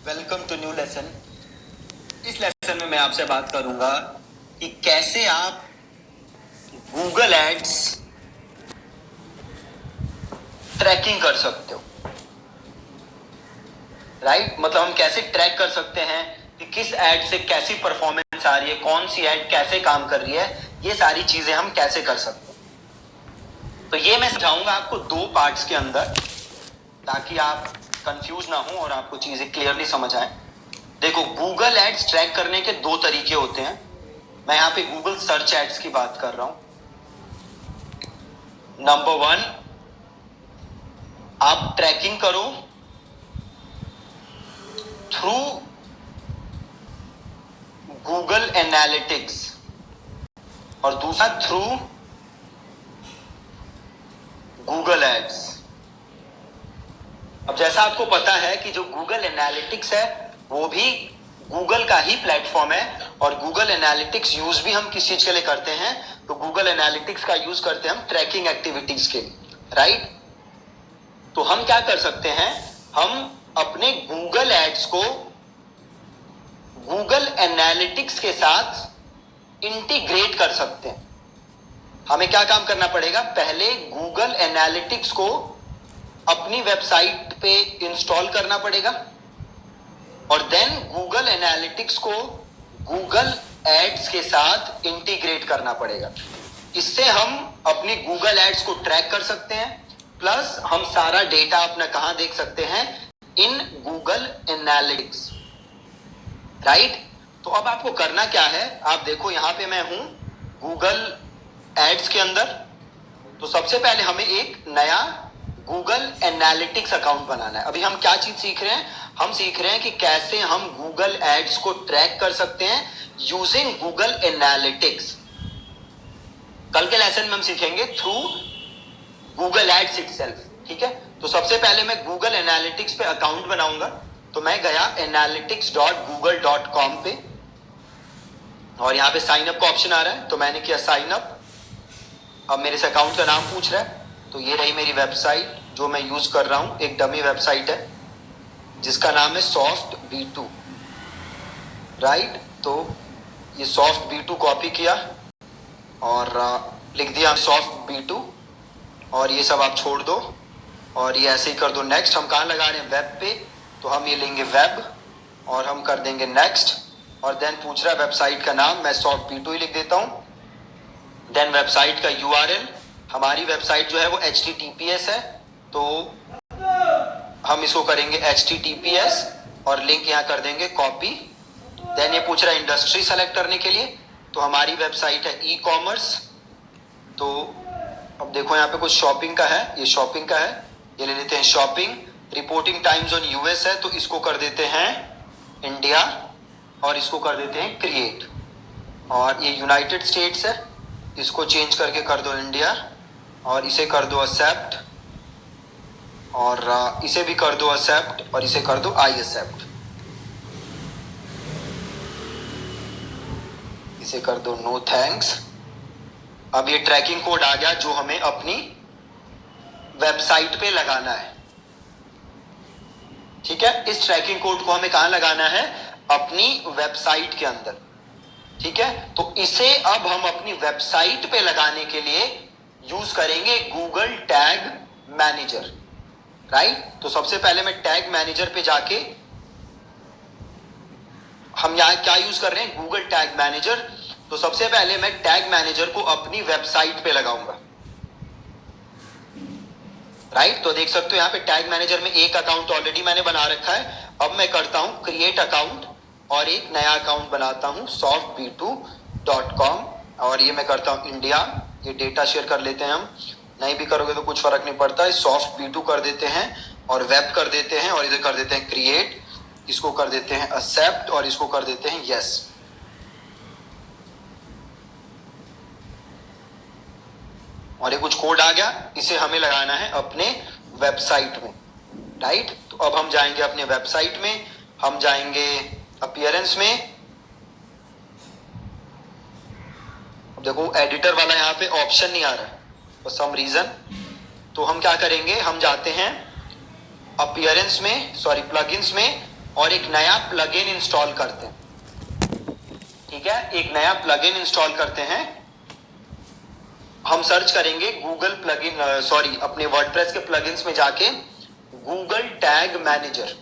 Welcome to new lesson. इस lesson में मैं आपसे बात करूंगा कि कैसे आप गूगल एड्स ट्रैकिंग कर सकते हो। राइट, मतलब हम कैसे ट्रैक कर सकते हैं कि किस एड से कैसी परफॉर्मेंस आ रही है, कौन सी एड कैसे काम कर रही है, ये सारी चीजें हम कैसे कर सकते हैं। तो ये मैं समझाऊंगा आपको दो पार्ट्स के अंदर, ताकि आप कंफ्यूज ना हो और आपको चीजें क्लियरली समझ आए। देखो, गूगल एड्स ट्रैक करने के दो तरीके होते हैं। मैं यहां पे गूगल सर्च एड्स की बात कर रहा हूं। नंबर 1, आप ट्रैकिंग करो थ्रू गूगल एनालिटिक्स, और दूसरा थ्रू गूगल एड्स। अब जैसा आपको पता है कि जो गूगल एनालिटिक्स है वो भी गूगल का ही प्लेटफॉर्म है, और गूगल एनालिटिक्स यूज भी हम किस चीज के लिए करते हैं, तो गूगल एनालिटिक्स का यूज करते हैं हम ट्रैकिंग एक्टिविटीज के लिए। राइट, तो हम क्या कर सकते हैं, हम अपने गूगल एड्स को गूगल एनालिटिक्स के साथ इंटीग्रेट कर सकते हैं। हमें क्या काम करना पड़ेगा, पहले गूगल एनालिटिक्स को अपनी वेबसाइट पे इंस्टॉल करना पड़ेगा, और देन गूगल एनालिटिक्स को गूगल एड्स के साथ इंटीग्रेट करना पड़ेगा। इससे हम अपनी गूगल एड्स को ट्रैक कर सकते हैं, प्लस हम सारा डेटा अपना कहां देख सकते हैं, इन गूगल एनालिटिक्स। राइट, तो अब आपको करना क्या है, आप देखो यहां पे मैं हूं गूगल एड्स के अंदर। तो सबसे पहले हमें एक नया गूगल एनालिटिक्स अकाउंट बनाना है। अभी हम क्या चीज सीख रहे हैं, हम सीख रहे हैं कि कैसे हम गूगल एड्स को ट्रैक कर सकते हैं यूजिंग गूगल एनालिटिक्स। कल के लेसन में हम सीखेंगे थ्रू गूगल एड्स इटसेल्फ। ठीक है, तो सबसे पहले मैं गूगल एनालिटिक्स पे अकाउंट बनाऊंगा। तो मैं गया analytics.google.com पे, और यहाँ पे साइन अप का ऑप्शन आ रहा है, तो मैंने किया साइन अप। अब मेरे से अकाउंट का नाम पूछ रहा है, तो ये रही मेरी वेबसाइट जो मैं यूज कर रहा हूँ। एक डमी वेबसाइट है जिसका नाम है सॉफ्ट B2। राइट, तो ये सॉफ्ट B2 कॉपी किया और लिख दिया सॉफ्ट B2, और ये सब आप छोड़ दो और ये ऐसे ही कर दो नेक्स्ट। हम कहाँ लगा रहे हैं, वेब पे, तो हम ये लेंगे वेब और हम कर देंगे नेक्स्ट, और देन पूछ रहा है वेबसाइट का नाम, मैं सॉफ्ट B2 ही लिख देता हूँ। देन वेबसाइट का URL, हमारी वेबसाइट जो है वो HTTPS है, तो हम इसको करेंगे HTTPS और लिंक यहाँ कर देंगे कॉपी। देन ये पूछ रहा है इंडस्ट्री सेलेक्ट करने के लिए, तो हमारी वेबसाइट है ई-कॉमर्स। तो अब देखो यहाँ पे कुछ शॉपिंग का है, ये शॉपिंग का है, ये ले लेते हैं shopping. Reporting time zone US है, तो इसको कर देते हैं इंडिया, और इसको कर देते हैं क्रिएट। और ये यूनाइटेड स्टेट्स है, इसको चेंज करके कर दो इंडिया, और इसे कर दो एक्सेप्ट, और इसे भी कर दो एक्सेप्ट, और इसे कर दो आई एक्सेप्ट। इसे कर दो नो थैंक्स। अब ये ट्रैकिंग कोड आ गया जो हमें अपनी वेबसाइट पे लगाना है। ठीक है, इस ट्रैकिंग कोड को हमें कहां लगाना है, अपनी वेबसाइट के अंदर। ठीक है, तो इसे अब हम अपनी वेबसाइट पे लगाने के लिए यूज करेंगे गूगल टैग मैनेजर। राइट, तो सबसे पहले मैं टैग मैनेजर पे जाके, हम यहां क्या यूज कर रहे हैं, गूगल टैग मैनेजर। तो सबसे पहले मैं टैग मैनेजर को अपनी वेबसाइट पे लगाऊंगा। राइट, तो देख सकते हो यहाँ पे टैग मैनेजर में एक अकाउंट ऑलरेडी मैंने बना रखा है। अब मैं करता हूं क्रिएट अकाउंट, और एक नया अकाउंट बनाता हूं softb2.com, और ये मैं करता हूं इंडिया। ये डेटा शेयर कर लेते हैं, हम नहीं भी करोगे तो कुछ फर्क नहीं पड़ता है। softb2 कर देते हैं और वेब कर देते हैं, और इधर कर देते हैं क्रिएट, इसको कर देते हैं एक्सेप्ट, और इसको कर देते हैं यस। और ये कुछ कोड आ गया, इसे हमें लगाना है अपने वेबसाइट में। राइट, तो अब हम जाएंगे अपने वेबसाइट में, हम जाएंगे अपीयरेंस में। अब देखो एडिटर वाला यहाँ पे ऑप्शन नहीं आ रहा है फॉर सम रीजन, तो हम क्या करेंगे, हम जाते हैं अपीयरेंस में, सॉरी प्लगइन्स में, और एक नया प्लगइन इंस्टॉल करते हैं। ठीक है, एक नया प्लगइन इंस्टॉल करते हैं। हम सर्च करेंगे गूगल प्लगइन, सॉरी अपने वर्डप्रेस के प्लगइन्स में जाके गूगल टैग मैनेजर,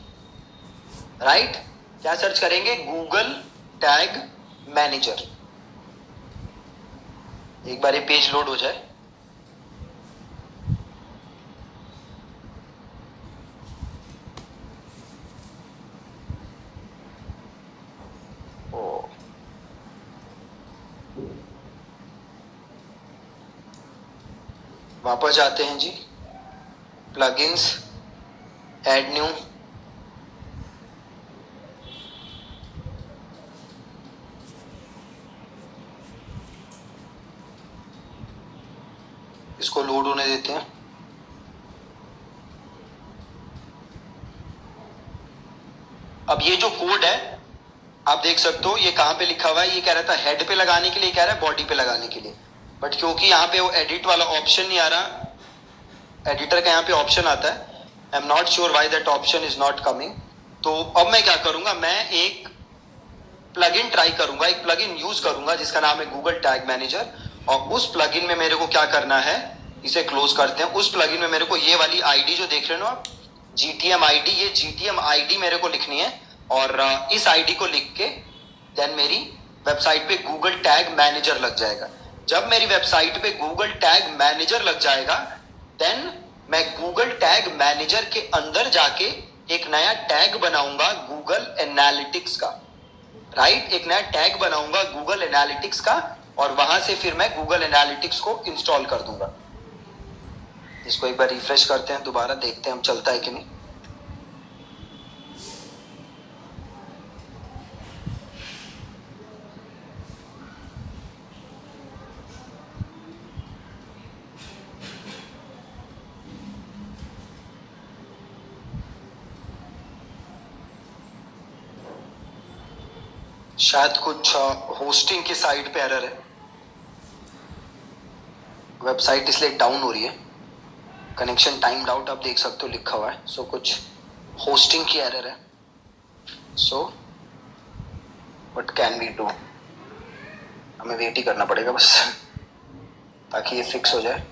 राइट। क्या सर्च करेंगे? Google tag manager. एक बार ये पेज लोड हो जाए। वापस जाते हैं जी, प्लगइन्स, ऐड न्यू, इसको लोड होने देते हैं। अब ये जो कोड है आप देख सकते हो, ये कहां पे लिखा हुआ है? ये कह रहा था हेड पे लगाने के लिए, कह रहा है बॉडी पे लगाने के लिए, बट क्योंकि यहाँ पे वो एडिट वाला ऑप्शन नहीं आ रहा, एडिटर का यहाँ पे ऑप्शन आता है, I am not sure why that option is not coming. तो अब मैं क्या करूंगा, मैं एक प्लगइन ट्राई करूंगा, एक प्लगइन यूज करूंगा जिसका नाम है गूगल टैग मैनेजर। और उस प्लगइन में मेरे को क्या करना है, इसे क्लोज करते हैं। उस प्लगइन में मेरे को ये वाली आईडी जो देख रहे हो आप, जीटीएम आईडी, ये जीटीएम आईडी मेरे को लिखनी है। और इस आईडी को लिख के देन मेरी वेबसाइट पे गूगल टैग मैनेजर लग जाएगा। जब मेरी वेबसाइट पे गूगल टैग मैनेजर लग जाएगा देन मैं गूगल टैग मैनेजर के अंदर जाके एक नया टैग बनाऊंगा गूगल एनालिटिक्स का, राइट। एक नया टैग बनाऊंगा गूगल एनालिटिक्स का और वहां से फिर मैं गूगल एनालिटिक्स को इंस्टॉल कर दूंगा। इसको एक बार रिफ्रेश करते हैं, दोबारा देखते हैं हम चलता है कि नहीं। शायद कुछ होस्टिंग की साइड पे एरर है, वेबसाइट इसलिए डाउन हो रही है। कनेक्शन टाइम्ड आउट आप देख सकते हो लिखा हुआ है। सो कुछ होस्टिंग की एरर है। So what can we do, हमें वेट ही करना पड़ेगा बस ताकि ये फिक्स हो जाए।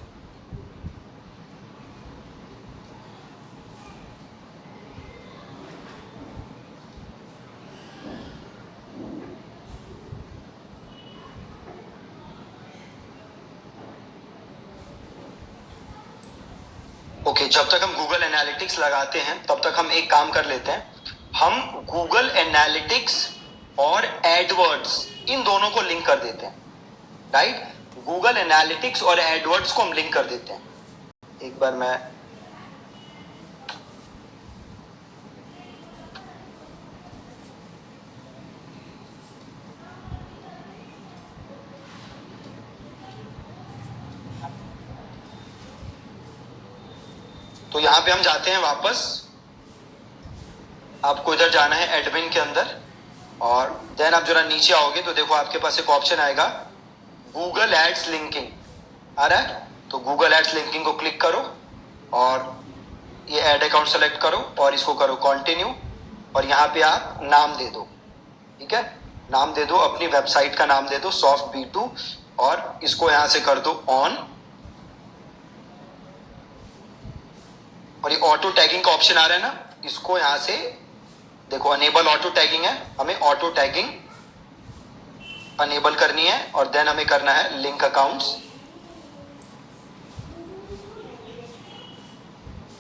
ओके, जब तक हम गूगल एनालिटिक्स लगाते हैं तब तक हम एक काम कर लेते हैं। हम गूगल एनालिटिक्स और एडवर्ड्स इन दोनों को लिंक कर देते हैं, राइट। गूगल एनालिटिक्स और एडवर्ड्स को हम लिंक कर देते हैं। एक बार मैं तो यहां पे हम जाते हैं वापस, आपको इधर जाना है एडमिन के अंदर और देन आप जरा नीचे आओगे तो देखो आपके पास एक ऑप्शन आएगा गूगल एड्स लिंकिंग आ रहा है। तो गूगल एड्स लिंकिंग को क्लिक करो और ये ऐड अकाउंट सेलेक्ट करो और इसको करो कंटिन्यू और यहाँ पे आप नाम दे दो, ठीक है। नाम दे दो, अपनी वेबसाइट का नाम दे दो सॉफ्ट B2 और इसको यहां से कर दो ऑन। और ये ऑटो टैगिंग का ऑप्शन आ रहा है ना, इसको यहां से देखो अनेबल ऑटो टैगिंग है, हमें ऑटो टैगिंग अनेबल करनी है और देन हमें करना है लिंक अकाउंट्स।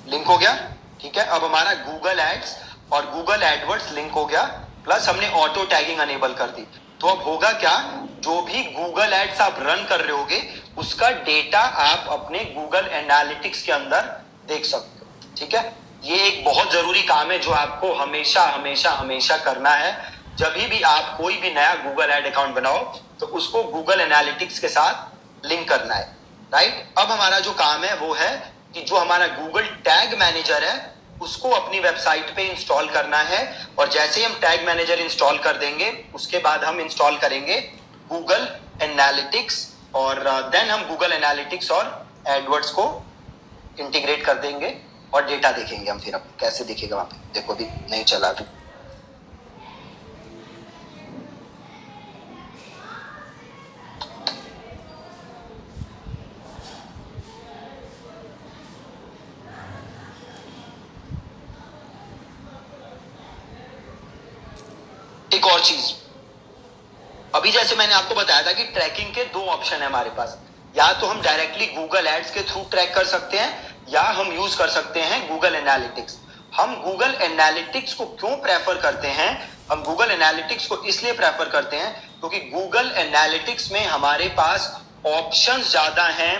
लिंक हो गया, ठीक है। अब हमारा गूगल एड्स और गूगल एडवर्ड्स लिंक हो गया, प्लस हमने ऑटो टैगिंग अनेबल कर दी। तो अब होगा क्या, जो भी गूगल एड्स आप रन कर रहे होगे उसका डेटा आप अपने गूगल एनालिटिक्स के अंदर देख सकते हो, ठीक है। ये एक बहुत जरूरी काम है जो आपको हमेशा हमेशा हमेशा करना है। जब भी आप कोई भी नया गूगल एड अकाउंट बनाओ तो उसको गूगल एनालिटिक्स के साथ लिंक करना है, राइट। अब हमारा जो काम है वो है कि जो हमारा गूगल टैग मैनेजर है उसको अपनी वेबसाइट पे इंस्टॉल करना है। और जैसे ही हम टैग मैनेजर इंस्टॉल कर देंगे उसके बाद हम इंस्टॉल करेंगे गूगल एनालिटिक्स और देन हम गूगल एनालिटिक्स और एडवर्ड्स को इंटीग्रेट कर देंगे और डेटा देखेंगे हम। फिर अब कैसे दिखेगा वहां पे, देखो अभी नहीं चला अभी। एक और चीज, अभी जैसे मैंने आपको बताया था कि ट्रैकिंग के दो ऑप्शन है हमारे पास, या तो हम डायरेक्टली गूगल एड्स के थ्रू ट्रैक कर सकते हैं या हम यूज कर सकते हैं गूगल एनालिटिक्स। हम गूगल एनालिटिक्स को क्यों प्रेफर करते हैं? हम गूगल एनालिटिक्स को इसलिए प्रेफर करते हैं क्योंकि गूगल एनालिटिक्स में हमारे पास ऑप्शंस ज्यादा हैं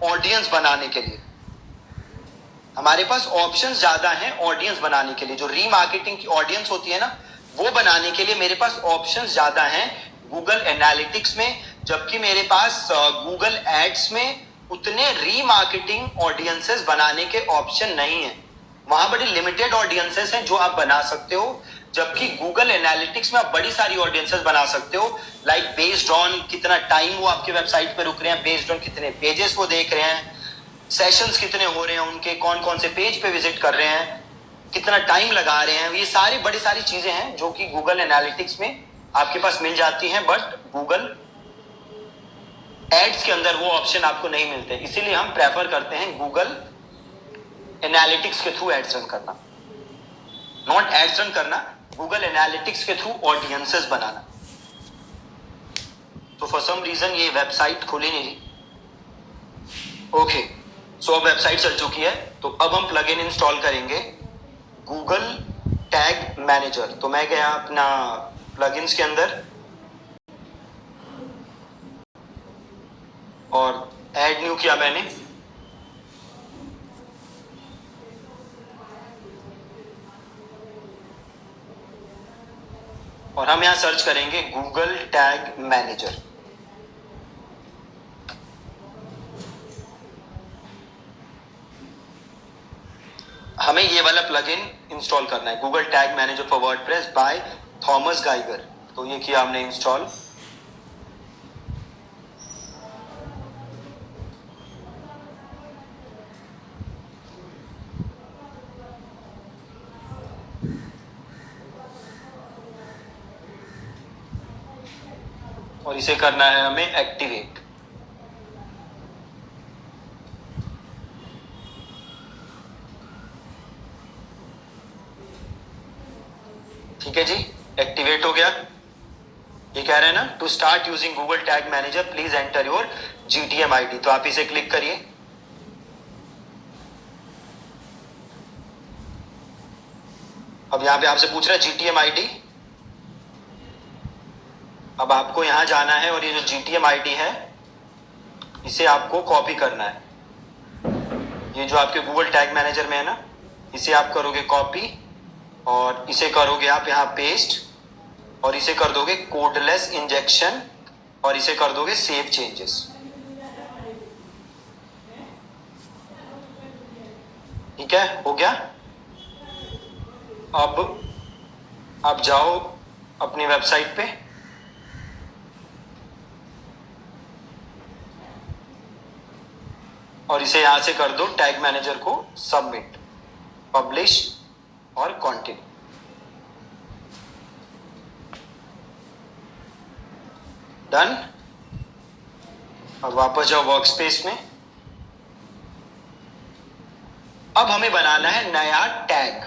ऑडियंस बनाने के लिए। हमारे पास ऑप्शंस ज्यादा हैं ऑडियंस बनाने के लिए, जो रीमार्केटिंग की ऑडियंस होती है ना, वो बनाने के लिए मेरे पास ऑप्शंस ज्यादा हैं गूगल एनालिटिक्स में, जबकि मेरे पास गूगल एड्स में उतने रीमार्केटिंग ऑडियंसेस बनाने के ऑप्शन नहीं है। वहां बड़ी लिमिटेड ऑडियंसेस हैं जो आप बना सकते हो, जबकि गूगल एनालिटिक्स में आप बड़ी सारी ऑडियंसेस बना सकते हो, लाइक बेस्ड ऑन कितना टाइम वो आपके वेबसाइट पे रुक रहे हैं, बेस्ड ऑन कितने पेजेस वो देख रहे हैं, सेशंस कितने हो रहे हैं उनके, कौन कौन से पेज पे विजिट कर रहे हैं, कितना टाइम लगा रहे हैं। ये सारी बड़ी सारी चीजें हैं जो कि गूगल एनालिटिक्स में आपके पास मिल जाती हैं, बट गूगल एड्स के अंदर वो ऑप्शन आपको नहीं मिलते। इसीलिए हम प्रेफर करते हैं गूगल एनालिटिक्स के थ्रू एड्स रन करना, नॉट एड्स रन करना, गूगल एनालिटिक्स के थ्रू ऑडियंसेस बनाना। तो फॉर सम रीजन ये वेबसाइट खुली नहीं रही। ओके, सो अब वेबसाइट चल चुकी है, तो अब हम प्लगइन इंस्टॉल करेंगे गूगल टैग मैनेजर। तो मैं गया अपना प्लगइन्स के अंदर और ऐड न्यू किया मैंने, और हम यहां सर्च करेंगे गूगल टैग मैनेजर। हमें ये वाला प्लगइन इंस्टॉल करना है, Google tag manager for WordPress by Thomas Geiger. तो ये किया हमने इंस्टॉल। और इसे करना है हमें एक्टिवेट। ठीक है जी, एक्टिवेट हो गया। ये कह रहे हैं ना, to start using Google tag manager please enter your GTM ID। तो आप इसे क्लिक करिए। अब यहां पे आपसे पूछ रहा है GTM ID। अब आपको यहां जाना है और ये जो GTM ID है इसे आपको कॉपी करना है। ये जो आपके गूगल टैग मैनेजर में है ना, इसे आप करोगे कॉपी और इसे करोगे आप यहां पेस्ट और इसे कर दोगे कोडलेस इंजेक्शन और इसे कर दोगे सेव चेंजेस। ठीक है, हो गया। अब आप जाओ अपनी वेबसाइट पे और इसे यहां से कर दो टैग मैनेजर को सबमिट, पब्लिश और कंटिन्यू। डन। अब वापस जाओ वर्कस्पेस में। अब हमें बनाना है नया टैग।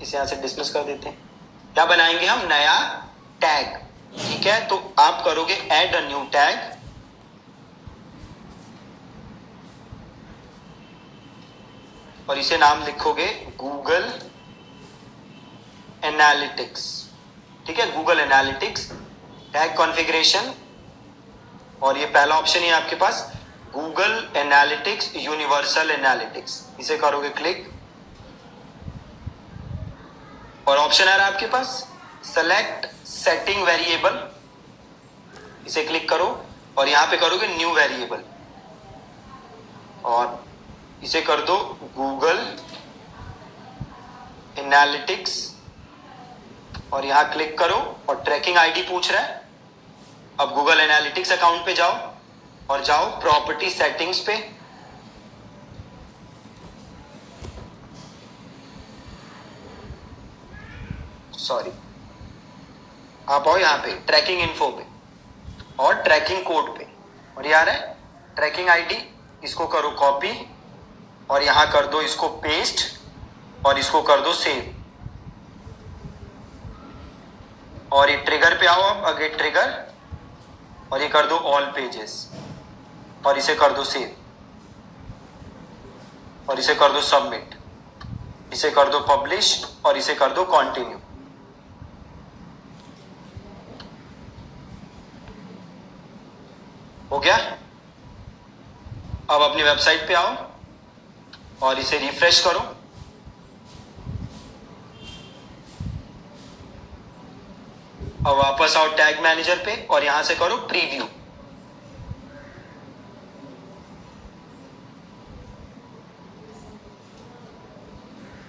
इसे यहां से डिसमिस कर देते हैं। क्या बनाएंगे हम? नया टैग। ठीक है, तो आप करोगे ऐड अ न्यू टैग और इसे नाम लिखोगे गूगल एनालिटिक्स। ठीक है, गूगल एनालिटिक्स टैग कॉन्फ़िगरेशन, और ये पहला ऑप्शन है आपके पास गूगल एनालिटिक्स यूनिवर्सल एनालिटिक्स। इसे करोगे क्लिक और ऑप्शन आ रहा है आपके पास सेलेक्ट सेटिंग वेरिएबल। इसे क्लिक करो और यहां पे करोगे न्यू वेरिएबल और इसे कर दो गूगल एनालिटिक्स और यहां क्लिक करो और ट्रैकिंग आईडी पूछ रहा है। अब गूगल एनालिटिक्स अकाउंट पे जाओ और जाओ प्रॉपर्टी सेटिंग्स पे, सॉरी आप आओ यहां पे ट्रैकिंग इन्फो पे और ट्रैकिंग कोड पे, और ये आ रहा है ट्रैकिंग आईडी। इसको करो कॉपी और यहां कर दो इसको पेस्ट और इसको कर दो सेव। और ये ट्रिगर पे आओ, अब अगे ट्रिगर, और ये कर दो ऑल पेजेस, और इसे कर दो सेव, और इसे कर दो सबमिट, इसे कर दो पब्लिश, और इसे कर दो कंटिन्यू। हो गया। अब अपनी वेबसाइट पे आओ और इसे रिफ्रेश करो। अब वापस आओ टैग मैनेजर पे और यहां से करो प्रीव्यू।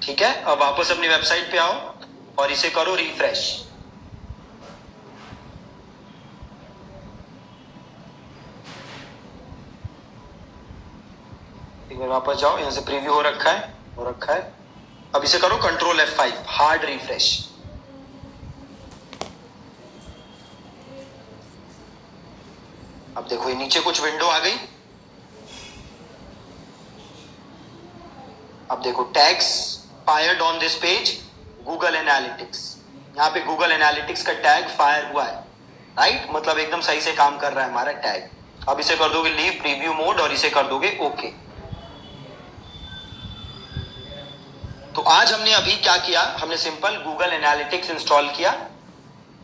ठीक है, अब वापस अपनी वेबसाइट पे आओ और इसे करो रिफ्रेश। एक बार वापस जाओ, यहां से प्रीव्यू हो रखा है, अब इसे करो कंट्रोल F5 हार्ड रिफ्रेश। अब देखो ये नीचे कुछ विंडो आ गई। अब देखो tags fired on this page Google analytics, यहां पे गूगल एनालिटिक्स का टैग फायर हुआ है, राइट, मतलब एकदम सही से काम कर रहा है हमारा टैग। अब इसे कर दोगे लीव प्रीव्यू मोड और इसे कर दोगे ओके। तो आज हमने अभी क्या किया, हमने सिंपल गूगल एनालिटिक्स इंस्टॉल किया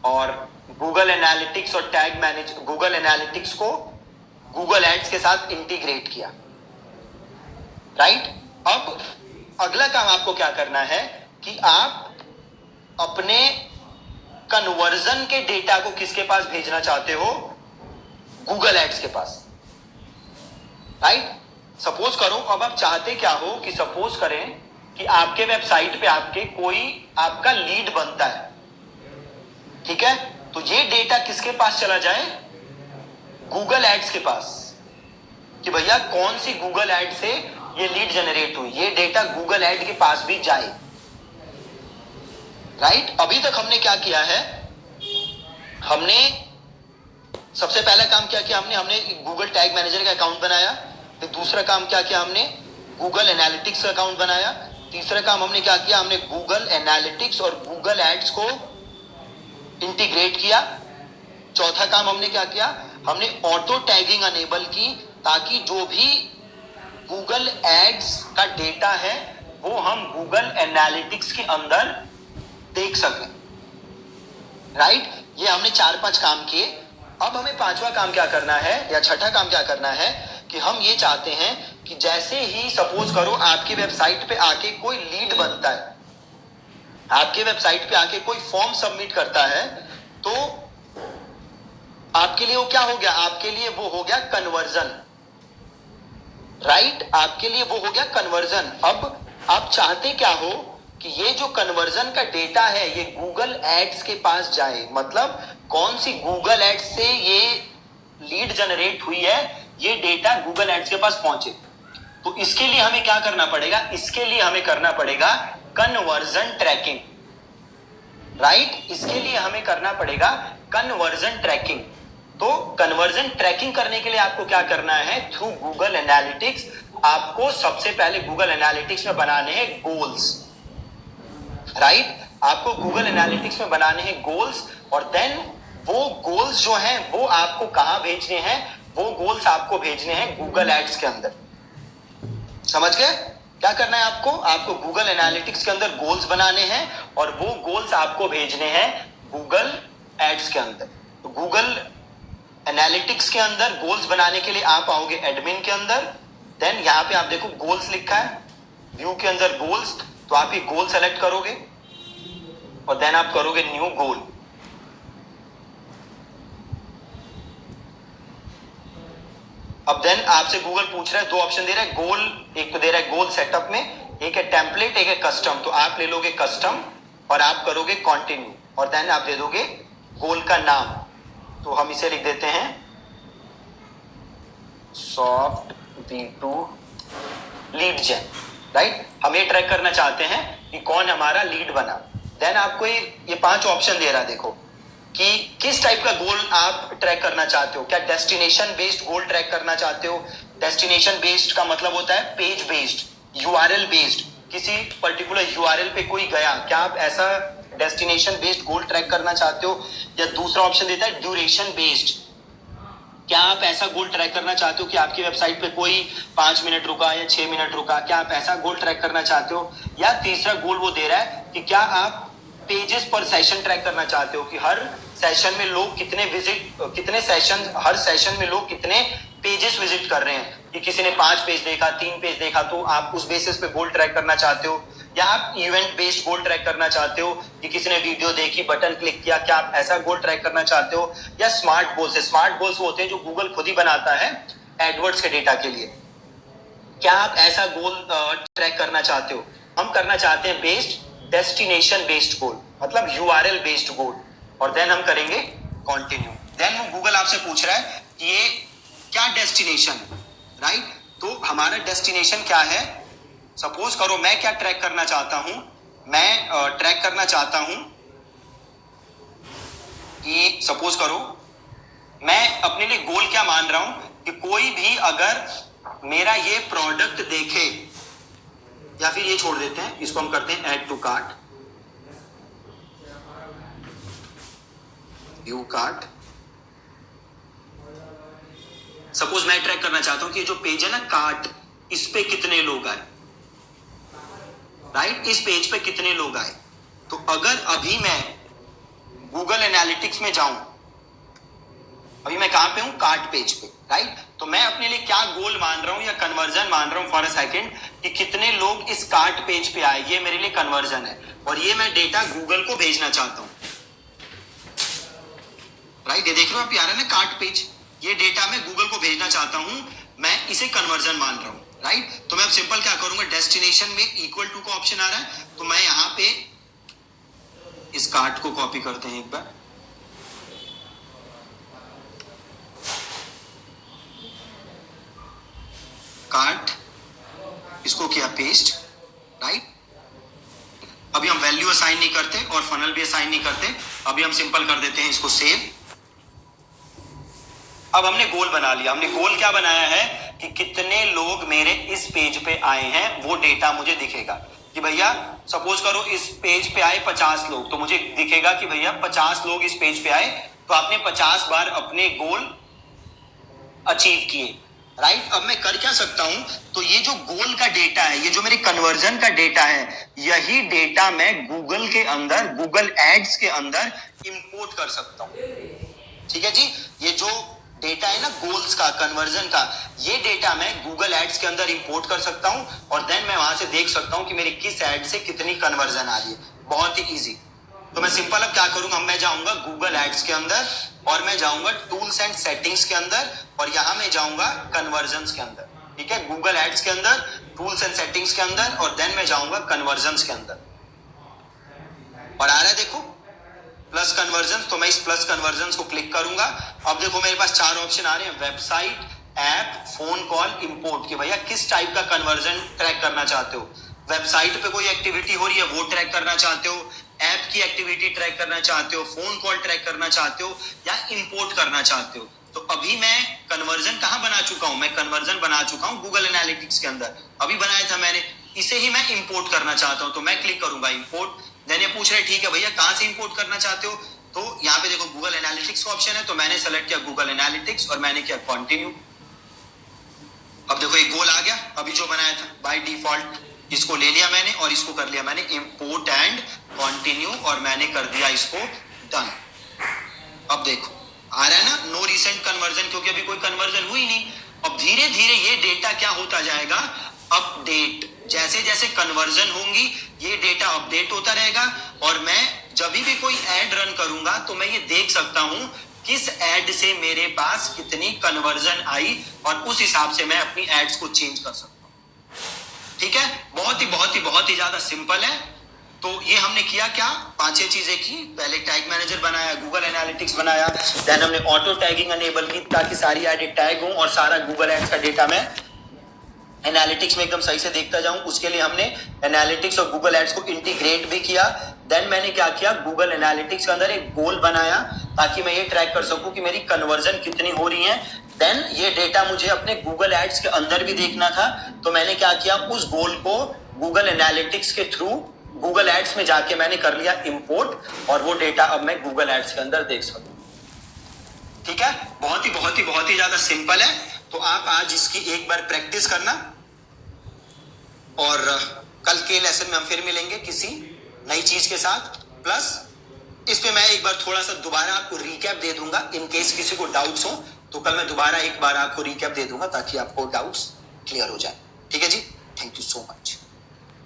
और गूगल एनालिटिक्स और टैग मैनेज गूगल एनालिटिक्स को गूगल एड्स के साथ इंटीग्रेट किया, राइट। अब अगला काम आपको क्या करना है कि आप अपने कन्वर्जन के डेटा को किसके पास भेजना चाहते हो, गूगल एड्स के पास, राइट। सपोज करो, अब आप चाहते क्या हो कि सपोज करें कि आपके वेबसाइट पे कोई आपका लीड बनता है, ठीक है, तो ये डेटा किसके पास चला जाए, गूगल एड्स के पास, कि भैया कौन सी गूगल एड से ये लीड जनरेट हुई, ये डेटा गूगल एड के पास भी जाए, राइट। अभी तक हमने क्या किया है, हमने सबसे पहला काम क्या किया, हमने गूगल टैग मैनेजर का अकाउंट बनाया। फिर दूसरा काम क्या किया, हमने गूगल एनालिटिक्स का अकाउंट बनाया। तीसरा काम हमने क्या किया, हमने गूगल एनालिटिक्स और गूगल एड्स को इंटीग्रेट किया। चौथा काम हमने क्या किया, हमने ऑटो टैगिंग अनेबल की, ताकि जो भी गूगल एड्स का डेटा है वो हम गूगल एनालिटिक्स के अंदर देख सकें, राइट। ये हमने 4-5 काम किए। अब हमें पांचवा काम क्या करना है, या छठा काम क्या करना है, कि हम ये चाहते हैं कि जैसे ही सपोज करो आपकी वेबसाइट पे आके कोई लीड बनता है, आपके वेबसाइट पे आके कोई फॉर्म सबमिट करता है, तो आपके लिए वो क्या हो गया, आपके लिए वो हो गया कन्वर्जन, राइट, आपके लिए वो हो गया कन्वर्जन। अब आप चाहते क्या हो कि ये जो कन्वर्जन का डेटा है ये गूगल एड्स के पास जाए, मतलब कौन सी गूगल एड्स से ये लीड जनरेट हुई है, ये डेटा गूगल एड्स के पास पहुंचे। तो इसके लिए हमें क्या करना पड़ेगा, इसके लिए हमें करना पड़ेगा कन्वर्जन ट्रैकिंग, राइट। इसके लिए हमें करना पड़ेगा कन्वर्जन ट्रैकिंग। तो कन्वर्जन ट्रैकिंग करने के लिए आपको क्या करना है, थ्रू गूगल एनालिटिक्स आपको सबसे पहले गूगल एनालिटिक्स में बनाने हैं गोल्स, राइट। आपको गूगल एनालिटिक्स में बनाने हैं गोल्स, और देन वो गोल्स जो हैं वो आपको कहां भेजने हैं, वो गोल्स आपको भेजने हैं गूगल एड्स के अंदर। समझ गए क्या करना है आपको गूगल एनालिटिक्स के अंदर गोल्स बनाने हैं और वो गोल्स आपको भेजने हैं गूगल एड्स के अंदर। तो गूगल एनालिटिक्स के अंदर गोल्स बनाने के लिए आप आओगे एडमिन के अंदर, देन यहां पे आप देखो गोल्स लिखा है, व्यू के अंदर गोल्स, तो आप ये गोल सेलेक्ट करोगे और देन आप करोगे न्यू गोल। अब देन आपसे गूगल पूछ रहा है, 2 ऑप्शन दे रहा है गोल, एक तो दे रहा है गोल सेटअप में, एक है टेम्पलेट, एक है कस्टम। तो आप ले लोगे कस्टम और आप करोगे कंटिन्यू, और देन आप दे दोगे गोल का नाम। तो हम इसे लिख देते हैं सॉफ्ट V2 लीड जेन, राइट। हम ये ट्रैक करना चाहते हैं कि कौन हमारा लीड बना। देन आपको ये 5 ऑप्शन दे रहा है, देखो कि किस टाइप का गोल आप ट्रैक करना चाहते हो। क्या डेस्टिनेशन बेस्ड गोल ट्रैक करना चाहते हो। डेस्टिनेशन बेस्ड का मतलब होता है पेज बेस्ड, यूआरएल बेस्ड, किसी पर्टिकुलर यूआरएल पे कोई गया, क्या आप ऐसा डेस्टिनेशन बेस्ड गोल ट्रैक करना चाहते हो, या दूसरा ऑप्शन देता है ड्यूरेशन बेस्ड, क्या आप ऐसा गोल ट्रैक करना चाहते हो कि आपकी वेबसाइट पे कोई 5 मिनट रुका या 6 मिनट रुका, क्या आप ऐसा गोल ट्रैक करना चाहते हो, या तीसरा गोल वो दे रहा है कि क्या आप पेजेस पर सेशन ट्रैक करना चाहते हो कि हर सेशन में लोग कितने सेशन, हर सेशन में लोग कितने पेजेस विजिट कर रहे हैं, कि किसी ने 5 पेज देखा, 3 पेज देखा, तो आप उस बेसिस पे गोल ट्रैक करना चाहते हो, या आप इवेंट बेस्ड गोल ट्रैक करना चाहते हो कि किसी ने वीडियो देखी, बटन क्लिक किया, क्या आप ऐसा गोल ट्रैक करना चाहते हो, या स्मार्ट गोल्स है, स्मार्ट गोल्स वो होते हैं जो गूगल खुद ही बनाता है एडवर्ड्स के डेटा के लिए, क्या आप ऐसा गोल ट्रैक करना चाहते हो। हम करना चाहते हैं बेस्ड डेस्टिनेशन बेस्ड गोल, मतलब यूआरएल बेस्ड गोल, और देन हम करेंगे कंटिन्यू। देन वो गूगल आपसे पूछ रहा है कि ये क्या डेस्टिनेशन है, राइट। तो हमारा डेस्टिनेशन क्या है, सपोज करो मैं क्या ट्रैक करना चाहता हूं, मैं ट्रैक करना चाहता हूं कि सपोज करो मैं अपने लिए गोल क्या मान रहा हूं कि कोई भी अगर मेरा ये प्रोडक्ट देखे, या फिर ये छोड़ देते हैं, इसको हम करते हैं add to cart, view cart. Suppose मैं ट्रैक करना चाहता हूं कि जो पेज है ना कार्ट, इस पे कितने लोग आए, राइट, इस पेज पे कितने लोग आए। तो अगर अभी मैं गूगल एनालिटिक्स में जाऊं, अभी मैं कहां पे हूं, कार्ट पेज पे, राइट। तो मैं अपने लिए क्या गोल मान रहा हूं या कन्वर्जन मान रहा हूं फॉर अ सेकंड, कि कितने लोग इस कार्ट पेज पे आए, ये मेरे लिए कन्वर्जन है, और ये मैं डेटा गूगल को भेजना चाहता हूं, राइट। ये देख रहे हो आप, आ रहा है ना कार्ट पेज, ये डेटा मैं गूगल को भेजना चाहता हूं, मैं इसे कन्वर्जन मान रहा हूं, राइट। तो मैं अब सिंपल क्या करूंगा, डेस्टिनेशन में इक्वल टू का ऑप्शन आ रहा है, तो मैं यहां पे इस कार्ट को कॉपी करते हैं एक बार, कार्ट, इसको किया पेस्ट, राइट। अभी हम वैल्यू असाइन नहीं करते और फनल भी असाइन नहीं करते, अभी हम सिंपल कर देते हैं इसको सेव। अब हमने गोल बना लिया, हमने गोल क्या बनाया है कि कितने लोग मेरे इस पेज पे आए हैं, वो डेटा मुझे दिखेगा कि भैया सपोज करो इस पेज पे आए 50 लोग, तो मुझे दिखेगा कि भैया 50 लोग इस पेज पे आए, तो आपने 50 बार अपने गोल अचीव किए, राइट। अब मैं कर क्या सकता हूं, तो ये जो गोल का डेटा है, ये जो मेरी कन्वर्जन का डेटा है, यही डेटा मैं गूगल के अंदर, गूगल एड्स के अंदर इंपोर्ट कर सकता हूं, ठीक है जी। ये जो डेटा है ना गोल्स का, कन्वर्जन का, ये डेटा मैं गूगल एड्स के अंदर इंपोर्ट कर सकता हूं, और देन मैं वहां से देख सकता हूं कि मेरी किस एड से कितनी कन्वर्जन आ रही है, बहुत ही इजी। तो मैं सिंपल अब क्या करूंगा, मैं जाऊंगा गूगल एड्स के अंदर, और मैं जाऊंगा टूल्स एंड सेटिंग्स के अंदर, और यहां मैं जाऊंगा कन्वर्जन के अंदर, ठीक है, गूगल एड्स के अंदर, टूल्स एंड सेटिंग्स के अंदर, और देन मैं जाऊंगा कन्वर्जन के अंदर, और आ रहा है देखो प्लस कन्वर्जन। तो मैं इस प्लस कन्वर्जन को क्लिक करूंगा, अब देखो मेरे पास 4 ऑप्शन आ रहे हैं, website, app, phone call, import, कि भैया किस टाइप का कन्वर्जन ट्रैक करना चाहते हो। वेबसाइट पे कोई एक्टिविटी हो रही है वो ट्रैक करना चाहते हो, ऐप की एक्टिविटी ट्रैक करना चाहते हो, फोन कॉल ट्रैक करना चाहते हो, या इंपोर्ट करना चाहते हो। तो अभी मैं कन्वर्जन कहां बना चुका हूं, मैं कन्वर्जन बना चुका हूं गूगल एनालिटिक्स के अंदर, अभी बनाया था मैंने, इसे ही मैं इंपोर्ट करना चाहता हूं, तो मैं क्लिक करूंगा इंपोर्ट। देन ये पूछ रहे ठीक है भैया कहां से इंपोर्ट करना चाहते हो, तो यहाँ पे देखो गूगल एनालिटिक्स का ऑप्शन है, तो मैंने सेलेक्ट किया गूगल एनालिटिक्स और मैंने किया कंटिन्यू। अब देखो एक गोल आ गया, अभी जो बनाया था बाय डिफॉल्ट, इसको ले लिया मैंने और इसको कर लिया मैंने इंपोर्ट एंड कंटिन्यू, और मैंने कर दिया इसको डन। अब देखो आ रहा है ना नो रिसेंट कन्वर्जन, क्योंकि अभी कोई कन्वर्जन हुई नहीं। अब धीरे धीरे ये डेटा क्या होता जाएगा, अपडेट, जैसे जैसे कन्वर्जन होंगी ये डेटा अपडेट होता रहेगा, और मैं जब भी कोई ऐड रन करूंगा तो मैं ये देख सकता हूं किस ऐड से मेरे पास कितनी कन्वर्जन आई, और उस हिसाब से मैं अपनी एड्स को चेंज कर सकता हूं, ठीक है। बहुत ही ज्यादा सिंपल है। तो ये हमने किया क्या, 5-6 चीजें की, पहले टैग मैनेजर बनाया, गूगल एनालिटिक्स बनाया, देन हमने ऑटो टैगिंग अनेबल की ताकि सारी एड टैग हो और सारा गूगल एड्स का डेटा मैं एनालिटिक्स में एकदम सही से देखता जाऊं, उसके लिए हमने एनालिटिक्स और गूगल एड्स को इंटीग्रेट भी किया। देन मैंने क्या किया, गूगल एनालिटिक्स के अंदर एक गोल बनाया ताकि मैं ये ट्रैक कर सकूं कि मेरी कन्वर्जन कितनी हो रही है। देन ये डेटा मुझे अपने गूगल एड्स के अंदर भी देखना था, तो मैंने क्या किया, उस गोल को गूगल एनालिटिक्स के थ्रू गूगल एड्स में जाके मैंने कर लिया इंपोर्ट और वो डेटा अब मैं गूगल एड्स के अंदर देख सकूं। ठीक है, बहुत ही ज्यादा सिंपल है। तो आप आज इसकी एक बार प्रैक्टिस करना और कल के लेसन में हम फिर मिलेंगे किसी नई चीज के साथ। प्लस इस पे मैं एक बार थोड़ा सा दोबारा आपको रिकैप दे दूंगा, इन केस किसी को डाउट्स हो तो कल मैं दोबारा एक बार आपको रिकैप दे दूंगा ताकि आपको डाउट्स क्लियर हो जाए। ठीक है जी, थैंक यू सो मच।